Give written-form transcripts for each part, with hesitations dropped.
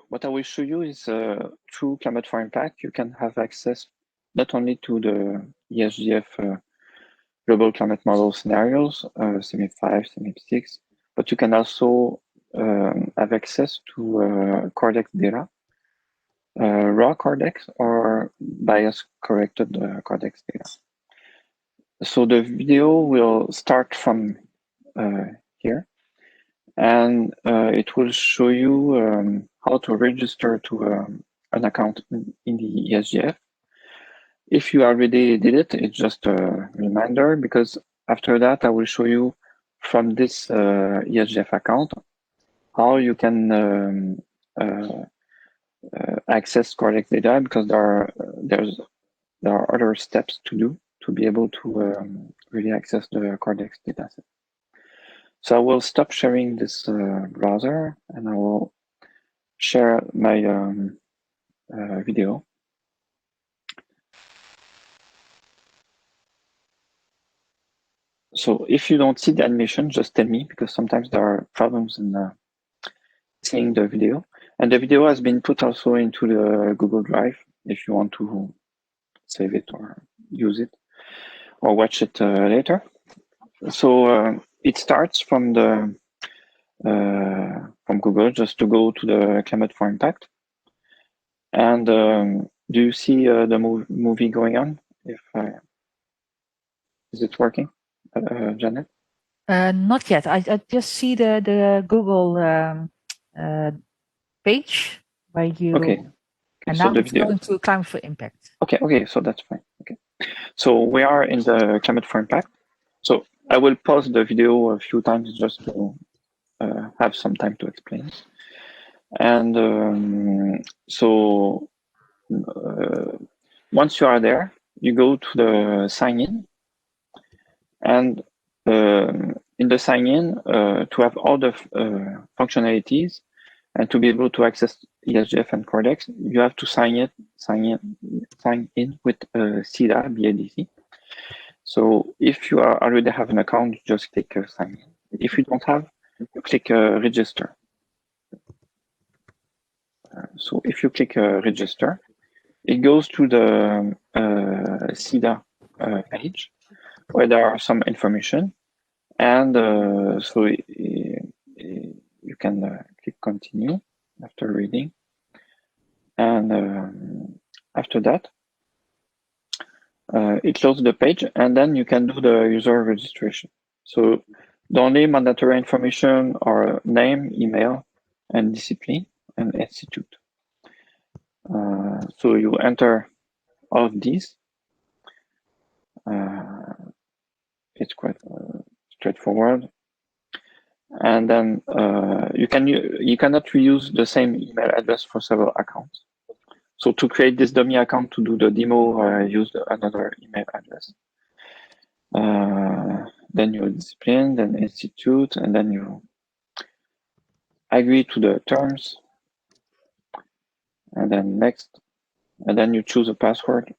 what I will show you is through Climate4Impact, you can have access not only to the ESGF global climate model scenarios, CMIP 5, CMIP 6, but you can also have access to Cordex data, raw Cordex or bias corrected Cordex data. So the video will start from here, and it will show you how to register to an account in the ESGF. If you already did it, it's just a reminder, because after that, I will show you from this ESGF account how you can access Cordex data, because there are other steps to do to be able to really access the Cordex dataset. So I will stop sharing this browser, and I will share my video. So if you don't see the animation, just tell me, because sometimes there are problems in seeing the video. And the video has been put also into the Google Drive if you want to save it or use it or watch it later. So it starts from the from Google, just to go to the Climate4Impact. And do you see the movie going on? Is it working, Janet? Not yet. I just see the Google page where you. Okay. And so now it's going to Climate4Impact. Okay, so that's fine. Okay, so we are in the Climate4Impact. So I will pause the video a few times just to have some time to explain. And so once you are there, you go to the sign in, and in the sign in, to have all the functionalities and to be able to access ESGF and Cordex, you have to sign in with CIDA BADC. So if you already have an account, just click sign in. If you don't have, you click register. So if you click register, it goes to the CIDA page where there are some information, and so you can click continue after reading, and after that it closes the page, and then you can do the user registration. So the only mandatory information are name, email, and discipline and institute. So you enter all of these. It's quite straightforward. And then you cannot reuse the same email address for several accounts. So to create this dummy account to do the demo, use another email address. Then you discipline, then institute, and then you agree to the terms, and then next, and then you choose a password.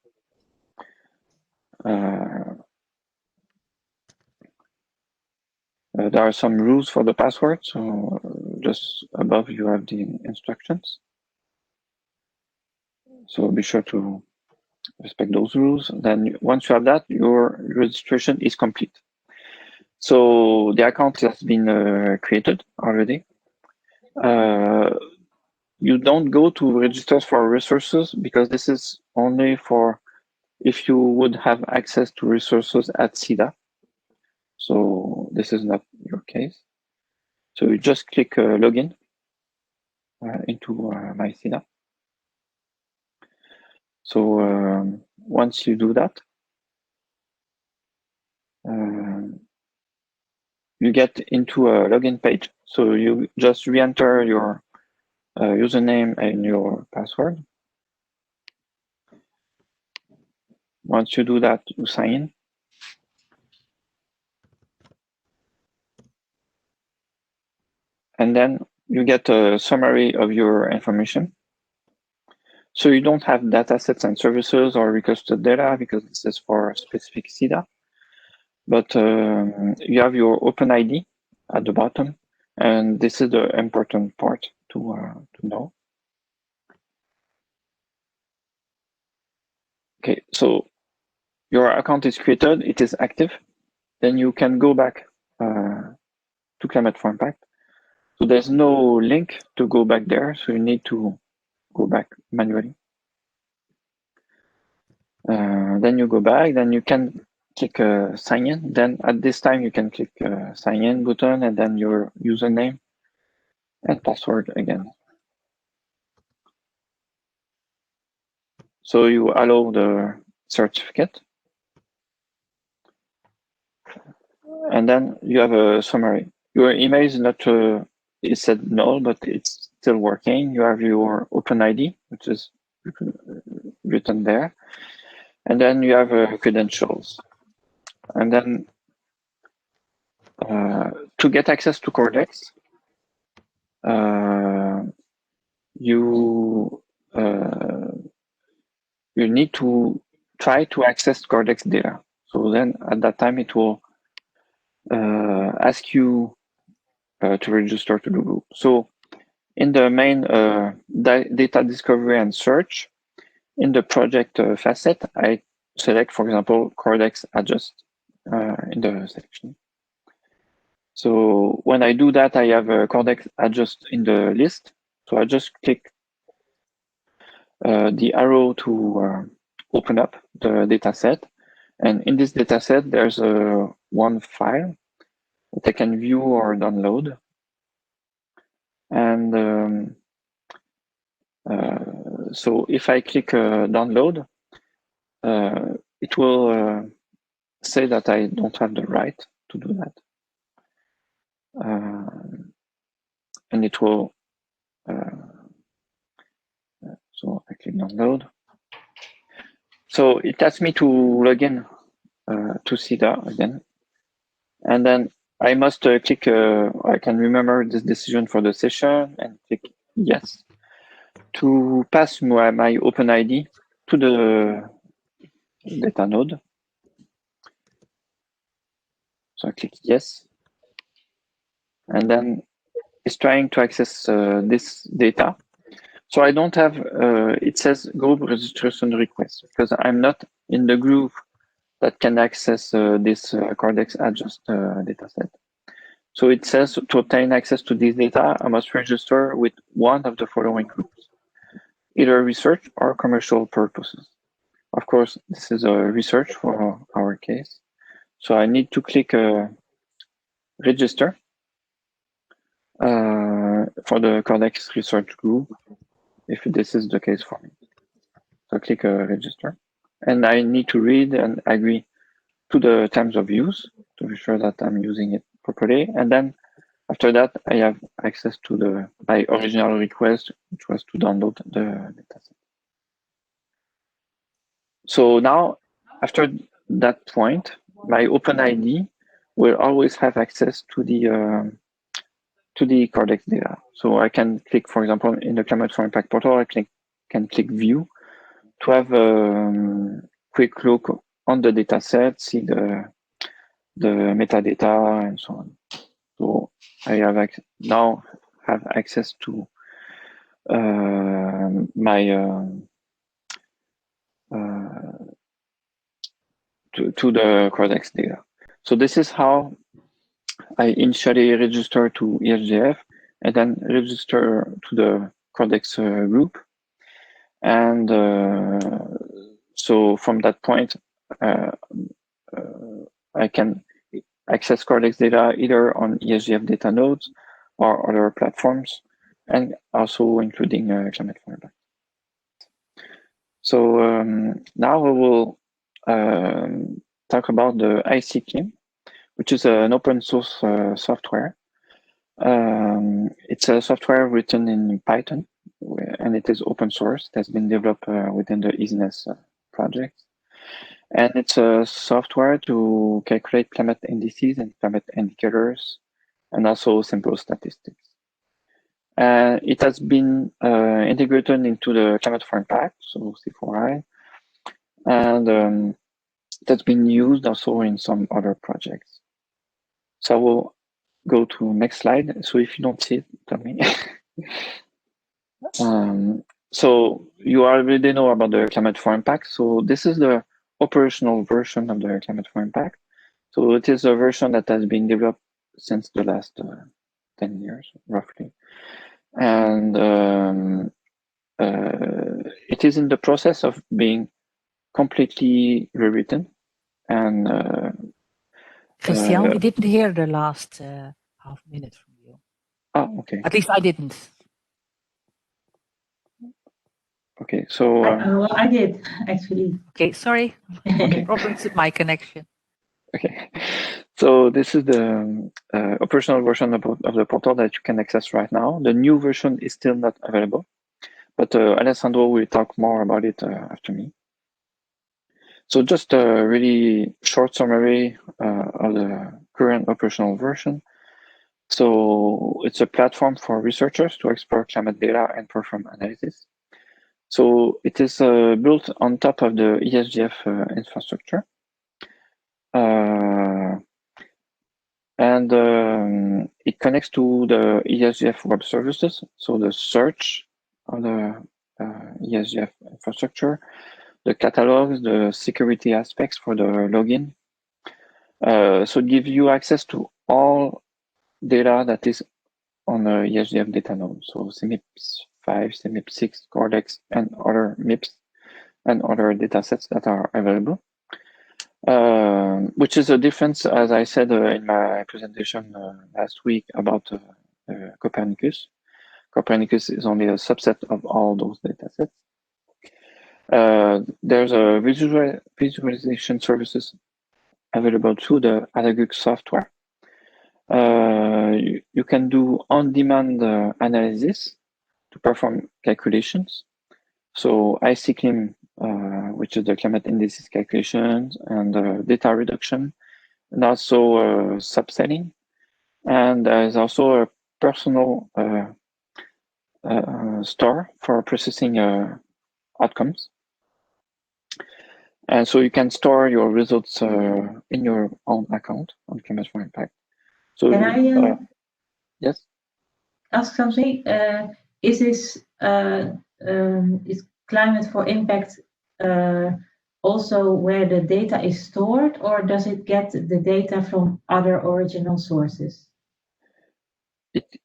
There are some rules for the password, so just above you have the instructions. So be sure to respect those rules. Then once you have that, your registration is complete. So the account has been created already. You don't go to register for resources, because this is only for if you would have access to resources at CIDA. So this is not your case. So you just click login into my CIDA. So once you do that, you get into a login page. So you just re-enter your username and your password. Once you do that, you sign in. And then you get a summary of your information. So you don't have data sets and services or requested data, because this is for specific CIDA. But you have your open ID at the bottom, And this is the important part to know. Okay, so your account is created, it is active. Then you can go back to Climate4Impact. So there's no link to go back there, so you need to go back manually. Then you go back, then you can click sign in. Then at this time, you can click sign in button and then your username and password again. So you allow the certificate. And then you have a summary. Your email is not, it said null, but it's still working. You have your OpenID, which is written there. And then you have credentials. And then to get access to Cordex, you need to try to access Cordex data. So then at that time, it will ask you to register to the group. So in the main data discovery and search, in the project facet, I select, for example, Cordex adjust in the section. So when I do that, I have a Cordex adjust in the list. So I just click the arrow to open up the data set. And in this data set, there's one file that I can view or download. And so if I click download, it will say that I don't have the right to do that. And it will, so I click download. So it asks me to log in to see that again. And then I must click, I can remember this decision for the session and click yes to pass my OpenID to the data node. So I click yes. And then it's trying to access this data. So I don't have, it says group registration request because I'm not in the group that can access this Cordex adjust dataset. So it says to obtain access to this data, I must register with one of the following groups, either research or commercial purposes. Of course, this is a research for our case. So I need to click register for the Cordex research group, if this is the case for me. So click register. And I need to read and agree to the terms of use to be sure that I'm using it properly. And then after that, I have access to my original request, which was to download the dataset. So now, after that point, my OpenID will always have access to the Cordex data. So I can click, for example, in the Climate4Impact Portal, I can click View to have a quick look on the dataset, see the metadata and so on. So I have now have access to my to the Cordex data. So this is how I initially register to ESGF and then register to the Cordex group. And so from that point, I can access Cordex data either on ESGF data nodes or other platforms, and also including Climate4Impact. So now we will talk about the IC-Clim, which is an open source software. It's a software written in Python, and it is open source. It has been developed within the IS-ENES project. And it's a software to calculate climate indices and climate indicators, and also simple statistics. It has been integrated into the Climate4Impact, so C4I, and it has been used also in some other projects. So I will go to next slide. So if you don't see it, tell me. So you already know about the Climate4Impact. So this is the operational version of the Climate4Impact. So it is a version that has been developed since the last 10 years, roughly. And it is in the process of being completely rewritten. And Christian, we didn't hear the last half minute from you. Oh, okay. At least I didn't. Okay, so well, I did actually. Okay, sorry. Okay. Problems with my connection. Okay, so this is the operational version of the portal that you can access right now. The new version is still not available, but Alessandro will talk more about it after me. So just a really short summary of the current operational version. So it's a platform for researchers to explore climate data and perform analysis. So it is built on top of the ESGF infrastructure. And it connects to the ESGF web services, so the search of the ESGF infrastructure, the catalogs, the security aspects for the login. So it gives you access to all data that is on the ESGF data node, so CMIPS5, CMIPS6, Cordex, and other MIPS and other datasets that are available. Which is a difference, as I said in my presentation last week about Copernicus. Copernicus is only a subset of all those datasets. There's a visualization services available through the Alaguk software. You can do on-demand analysis to perform calculations. So ICClim, which is the climate indices calculations and data reduction, and also subsetting. And there's also a personal store for processing outcomes. And so you can store your results in your own account on Climate4Impact. So can I yes, ask something? Is this is Climate4Impact also where the data is stored, or does it get the data from other original sources?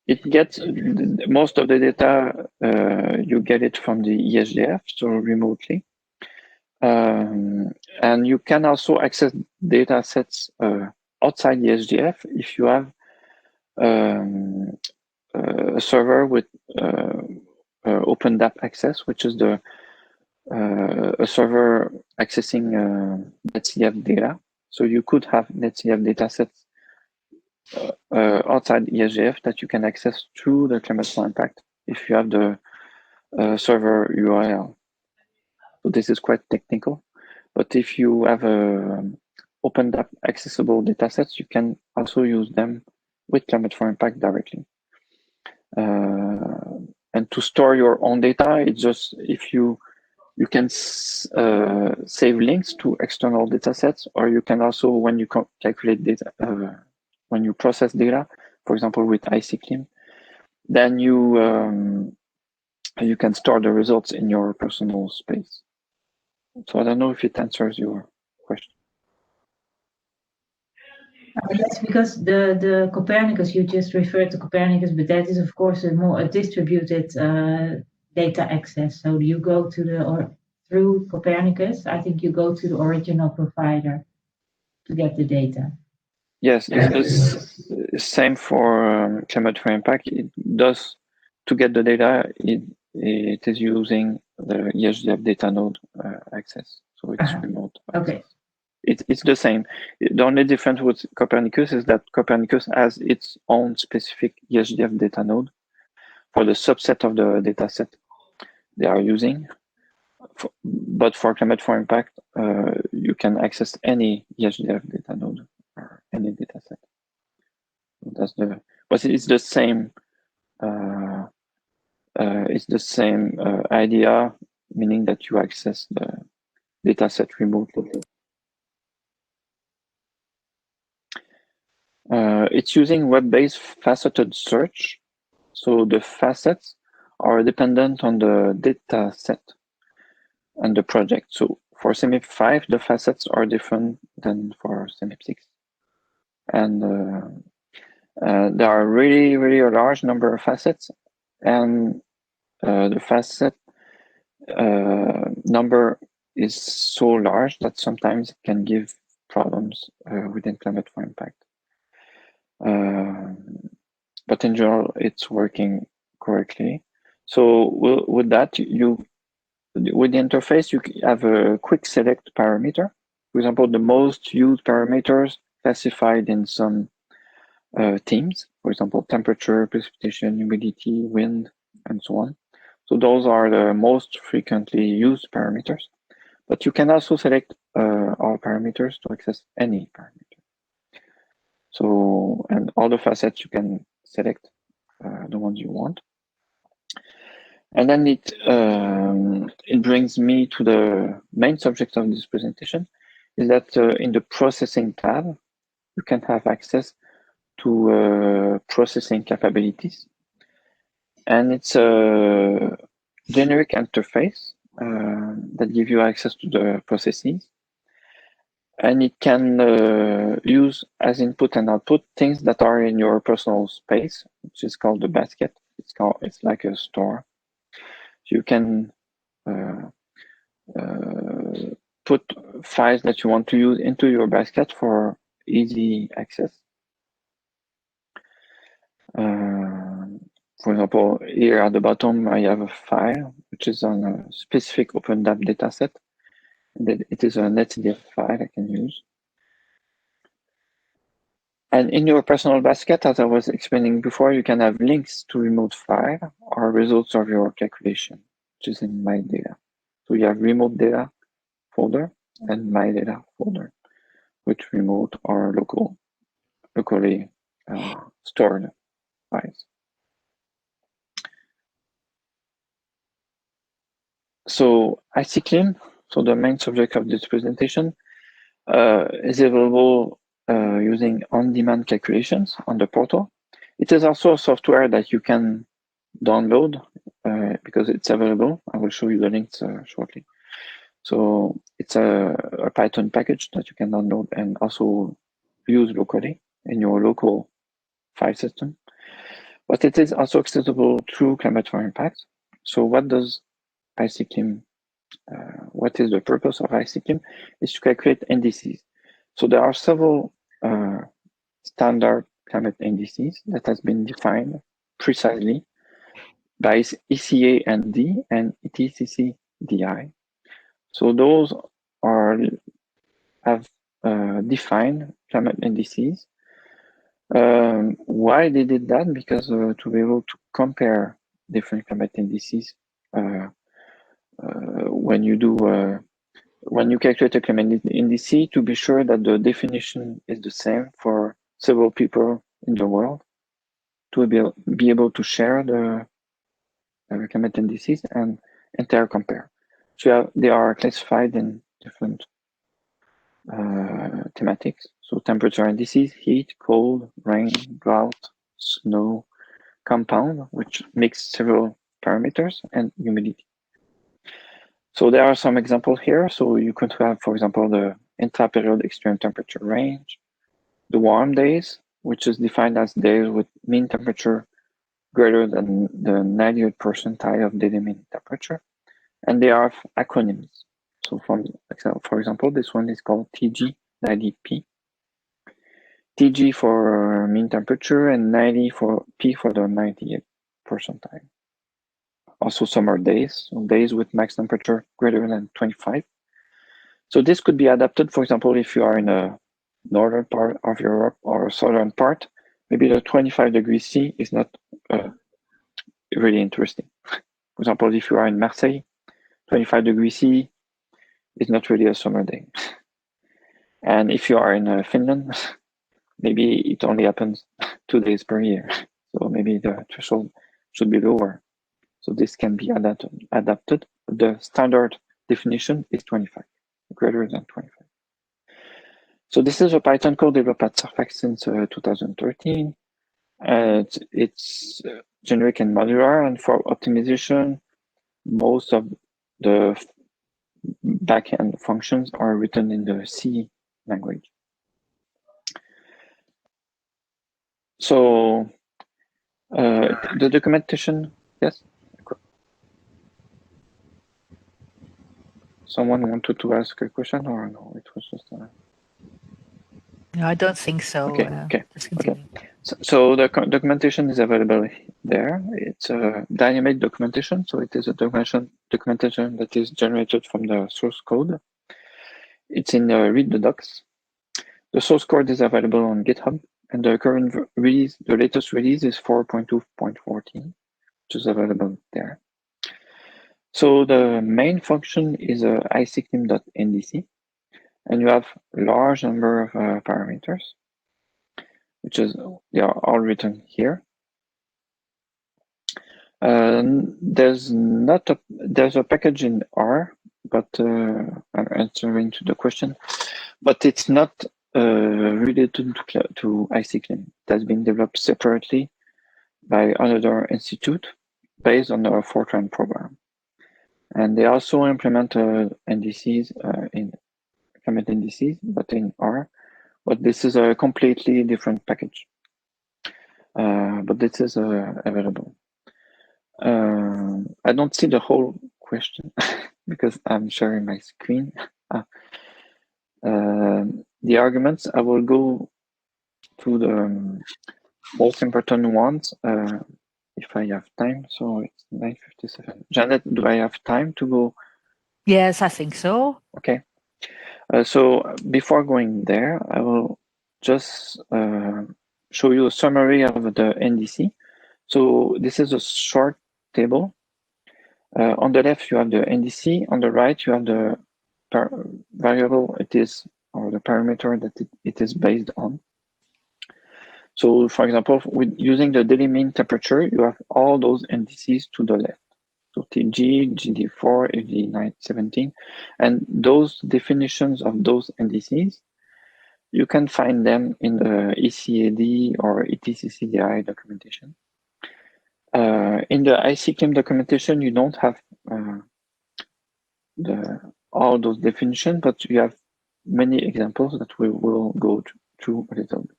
It gets most of the data. You get it from the ESGF, so remotely. And you can also access data sets outside the ESGF if you have a server with OpenDAP access, which is the a server accessing NetCF data. So you could have NetCF datasets outside ESGF that you can access through the Climate4Impact if you have the server URL. So this is quite technical, but if you have OpenDAP accessible datasets, you can also use them with Climate4Impact directly. And to store your own data, it's just if you can save links to external datasets, or you can also, when you calculate data, when you process data, for example, with ICClim, then you can store the results in your personal space. So I don't know if it answers your question. Yes, because the Copernicus, you just referred to Copernicus, but that is of course a distributed data access. So you go to through Copernicus, I think you go to the original provider to get the data. Yes, it's the same for Climate4Impact. It does, to get the data, it is using the ESGF data node access. So it's remote. Okay. It's the same. The only difference with Copernicus is that Copernicus has its own specific ESGF data node for the subset of the data set they are using. But for Climate4Impact, you can access any ESGF data node or any data set. That's but it's the same. It's the same idea, meaning that you access the data set remotely. it's using web-based faceted search. So the facets are dependent on the data set and the project. So for CMIP 5, the facets are different than for CMIP 6. And there are really a large number of facets, and the facet number is so large that sometimes it can give problems within Climate4Impact. But in general, it's working correctly. So with that, with the interface, you have a quick select parameter. For example, the most used parameters classified in some themes, for example, temperature, precipitation, humidity, wind, and so on. So those are the most frequently used parameters. But you can also select all parameters to access any parameter. So, and all the facets you can select the ones you want. And then it brings me to the main subject of this presentation, is that in the processing tab, you can have access to processing capabilities. And it's a generic interface that gives you access to the processes. And it can use as input and output things that are in your personal space, which is called the basket. It's like a store. So you can put files that you want to use into your basket for easy access. For example, here at the bottom, I have a file which is on a specific OpenDAP dataset. It is a NetCDF file I can use. And in your personal basket, as I was explaining before, you can have links to remote file or results of your calculation, which is in My Data. So you have remote data folder and My Data folder, which remote or locally stored files. So IC-Clim, so the main subject of this presentation, is available using on-demand calculations on the portal. It is also a software that you can download because it's available. I will show you the links shortly. So it's a Python package that you can download and also use locally in your local file system. But it is also accessible through Climate4Impact. So what does IC-Clim, what is the purpose of IC-Clim? Is to calculate indices. So there are several standard climate indices that has been defined precisely by ECA-ND and ETCC-DI. So those have defined climate indices. Why they did that? Because to be able to compare different climate indices when you calculate a climate index, to be sure that the definition is the same for several people in the world, to be able to share the climate indices and compare. So they are classified in different thematics. So temperature indices, heat, cold, rain, drought, snow, compound, which makes several parameters, and humidity. So there are some examples here. So you could have, for example, the intra-period extreme temperature range, the warm days, which is defined as days with mean temperature greater than the 90th percentile of daily mean temperature. And they are acronyms. So for example, this one is called TG90P. TG for mean temperature and 90 for P for the 90th percentile. Also summer days, so days with max temperature greater than 25. So this could be adapted, for example, if you are in a northern part of Europe or a southern part, maybe the 25 degrees C is not really interesting. For example, if you are in Marseille, 25 degrees C is not really a summer day. And if you are in Finland, maybe it only happens 2 days per year. So maybe the threshold should be lower. So this can be adapted. The standard definition is 25, greater than 25. So this is a Python code developed at Surfax since 2013. It's generic and modular, and for optimization, most of the backend functions are written in the C language. So the documentation, yes? Someone wanted to ask a question, or no? It was just No, I don't think so. Okay. Just continue. So the documentation is available there. It's a dynamic documentation, so it is a documentation that is generated from the source code. It's in read the docs. The source code is available on GitHub, and the current release, the latest release is 4.2.14, which is available there. So the main function is ICClim.ndc, and you have a large number of parameters, they are all written here. There's a package in R, but I'm answering to the question, but it's not related to ICClim. It has been developed separately by another institute based on the Fortran program. And they also implement NDCs in climate NDCs, but in R. But this is a completely different package. But this is available. I don't see the whole question because I'm sharing my screen. The arguments, I will go to the most important ones if I have time. So it's 9:57. Janet, do I have time to go? Yes, I think so. Okay. So before going there, I will just show you a summary of the NDC. So this is a short table. On the left, you have the NDC. On the right, you have the variable it is, or the parameter that it is based on. So, for example, with using the daily mean temperature, you have all those NDCs to the left. So TG, GD4, FD917, and those definitions of those NDCs, you can find them in the ECAD or ETCCDI documentation. In the ICClim documentation, you don't have all those definitions, but you have many examples that we will go through a little bit.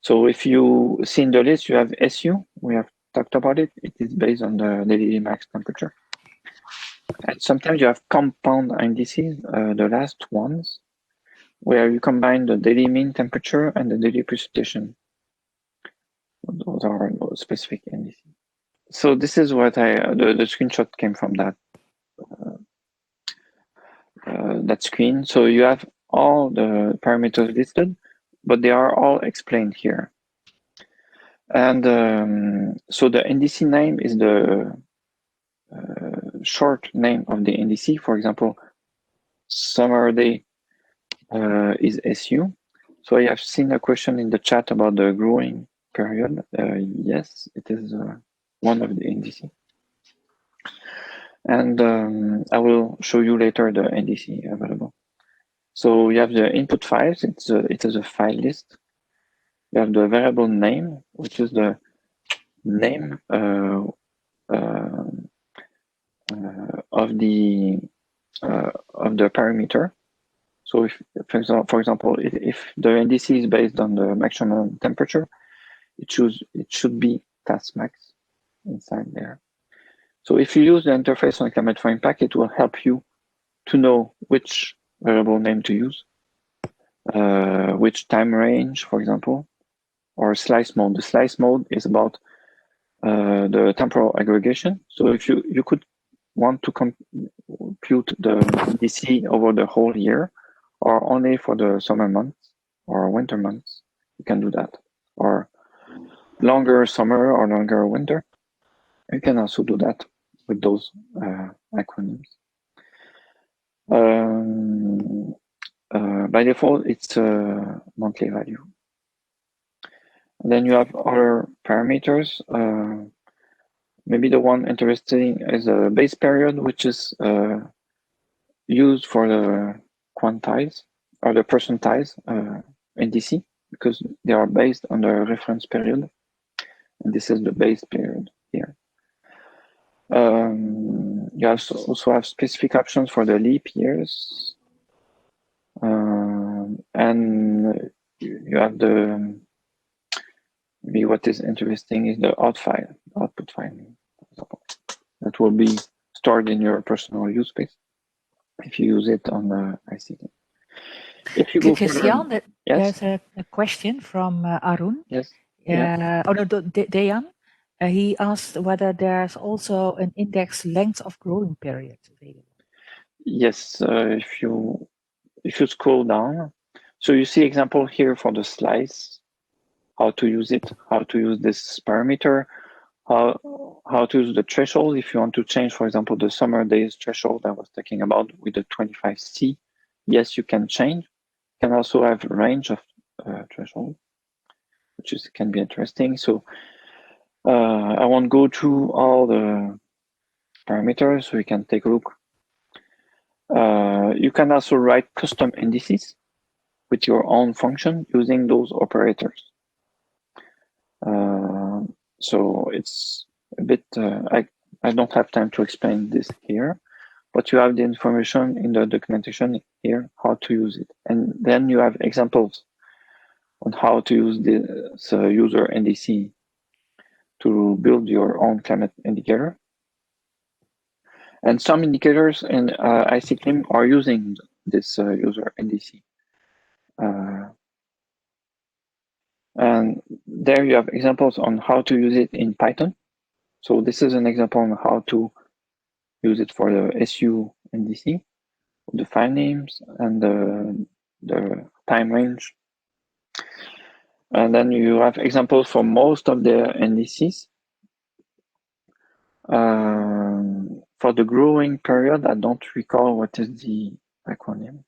So if you see in the list, you have SU. We have talked about it. It is based on the daily max temperature. And sometimes you have compound indices, the last ones, where you combine the daily mean temperature and the daily precipitation. Those are specific indices. So this is what the screenshot came from that screen. So you have all the parameters listed, but they are all explained here. And so the NDC name is the short name of the NDC. For example, summer day is SU. So I have seen a question in the chat about the growing period. Yes, it is one of the NDC. And I will show you later the NDC available. So you have the input files. It is a file list. You have the variable name, which is the name of the parameter. So if, for example, if the NDC is based on the maximum temperature, it should be task max inside there. So if you use the interface on Climate4Impact, it will help you to know which variable name to use, which time range, for example, or slice mode. The slice mode is about the temporal aggregation. So if you could want to compute the NDC over the whole year, or only for the summer months or winter months, you can do that. Or longer summer or longer winter, you can also do that with those acronyms. By default, it's a monthly value. And then you have other parameters. Maybe the one interesting is a base period, which is used for the quantize are the percentiles NDC, because they are based on the reference period, and this is the base period here. You also have specific options for the leap years, and you have the, maybe what is interesting is the output file, that will be stored in your personal use space if you use it on the ICT. If you go Christian, further, yes? there's a question from Arun. Yes. Oh no, Dejan. He asked whether there's also an index length of growing period available. Yes, if you scroll down, so you see example here for the slice, how to use it, how to use this parameter, how to use the threshold. If you want to change, for example, the summer days threshold I was talking about with the 25C, yes, you can change. You can also have a range of threshold, which can be interesting. So I won't go through all the parameters, so you can take a look. You can also write custom indices with your own function using those operators. So it's a bit, I don't have time to explain this here, but you have the information in the documentation here, how to use it. And then you have examples on how to use this user NDC to build your own climate indicator. And some indicators in ICClim are using this user NDC. And there you have examples on how to use it in Python. So this is an example on how to use it for the SU NDC, the file names and the time range. And then you have examples for most of the NDCs. For the growing period, I don't recall what is the acronym.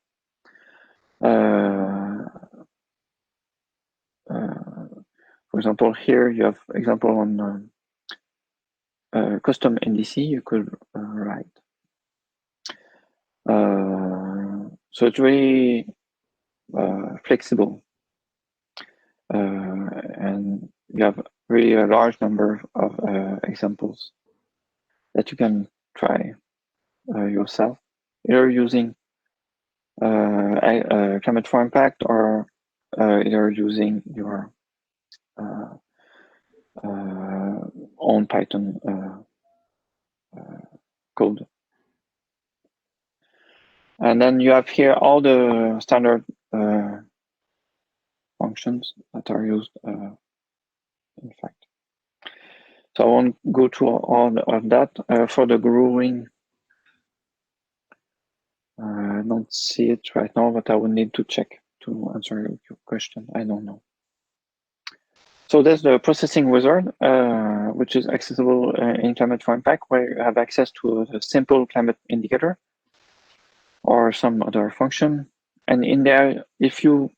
For example, here you have example on custom NDC you could write. So it's very flexible, and you have really a large number of examples that you can try yourself, either using Climate4Impact or either using your own Python code. And then you have here all the standard functions that are used, in fact. So I won't go through all of that. For the growing, I don't see it right now, but I will need to check to answer your question. I don't know. So there's the processing wizard, which is accessible in Climate4Impact, where you have access to a simple climate indicator or some other function. And in there, if you,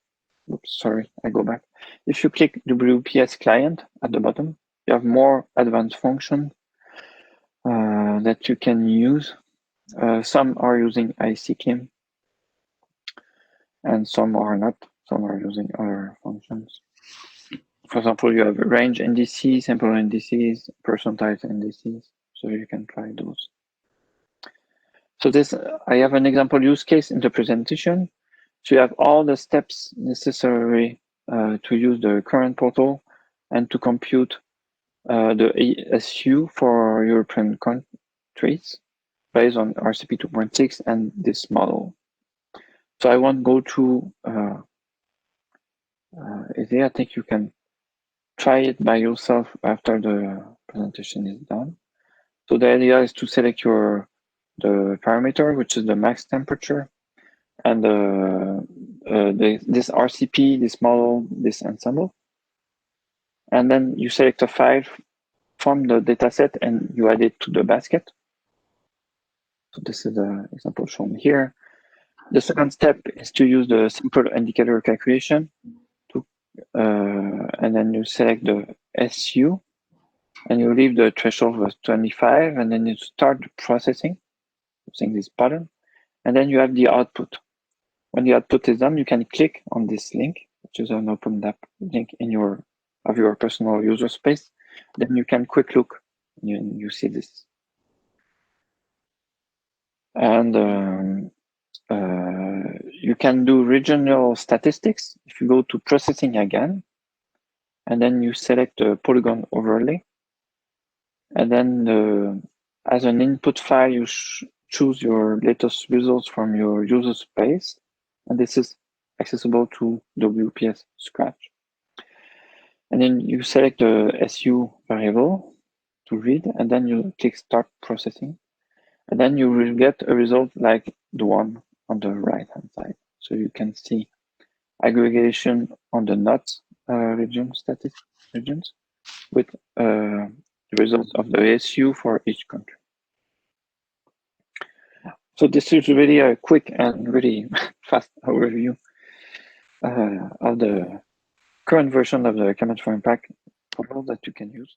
oops, sorry, I go back. If you click WPS client at the bottom, you have more advanced functions that you can use. Some are using ICClim, and some are not. Some are using other functions. For example, you have range NDCs, sample NDCs, percentile NDCs, so you can try those. So this, I have an example use case in the presentation. So you have all the steps necessary to use the current portal and to compute the ESU for European countries based on RCP 2.6 and this model. So I won't go through it. I think you can try it by yourself after the presentation is done. So the idea is to select the parameter, which is the max temperature, and this RCP, this model, this ensemble. And then you select a file from the dataset and you add it to the basket. So this is the example shown here. The second step is to use the simple indicator calculation and then you select the SU and you leave the threshold with 25 and then you start the processing using this button, and then you have the output. When the output is done, you can click on this link, which is an open up link in your personal user space. Then you can quick look. You see this, and you can do regional statistics. If you go to processing again, and then you select a polygon overlay, and then as an input file, you choose your latest results from your user space, and this is accessible to WPS Scratch. And then you select the SU variable to read, and then you click Start Processing, and then you will get a result like the one on the right-hand side. So you can see aggregation on the not regions with the results of the SU for each country. So this is really a quick and really fast overview of the current version of the Climate4Impact portal that you can use.